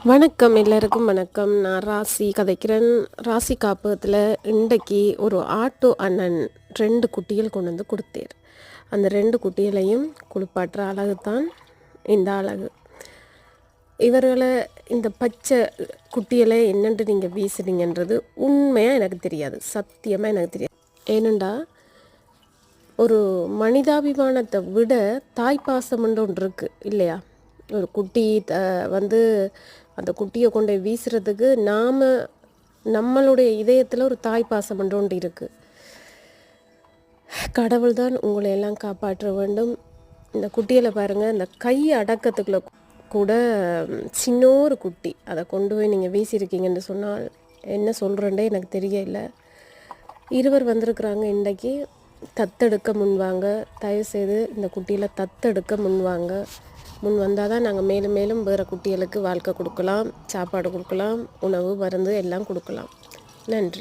வணக்கம், எல்லாருக்கும் வணக்கம். நான் ராசி கதைக்கிறேன். ராசி காப்பகத்தில் இன்றைக்கு ஒரு ஆட்டோ அண்ணன் 2 குட்டிகள் கொண்டு வந்து கொடுத்தார். அந்த 2 குட்டிகளையும் குளிப்பாட்டுற அழகு தான் இந்த அழகு. இவர்களை இந்த பச்சை குட்டிகளை என்னென்று நீங்கள் வீசுனீங்கன்றது உண்மையாக எனக்கு தெரியாது, சத்தியமாக எனக்கு தெரியாது. ஏனெண்டா ஒரு மனிதாபிமானத்தை விட தாய்ப்பாசம்ன்ற ஒன்று இருக்குது இல்லையா? ஒரு குட்டி வந்து அந்த குட்டியை கொண்டு வீசுறதுக்கு நம்மளுடைய இதயத்தில் ஒரு தாய்ப்பாசம் ஒன்று இருக்குது. கடவுள் தான் உங்களை எல்லாம் காப்பாற்ற வேண்டும். இந்த குட்டியில் பாருங்கள், இந்த கை அடக்கத்துக்குள்ள கூட சின்னோரு குட்டி அதை கொண்டு போய் நீங்கள் வீசியிருக்கீங்கன்னு சொன்னால் என்ன சொல்கிறேன்டே எனக்கு தெரியல. இருவர் வந்திருக்கிறாங்க இன்றைக்கி. தத்தெடுக்க முன்வாங்க, தயவுசெய்து இந்த குட்டியில் தத்தெடுக்க முன்வாங்க. முன் வந்தால் தான் நாங்கள் மேலும் மேலும் வேறு குட்டிகளுக்கு வாழ்க்கை கொடுக்கலாம், சாப்பாடு கொடுக்கலாம், உணவு மருந்து எல்லாம் கொடுக்கலாம். நன்றி.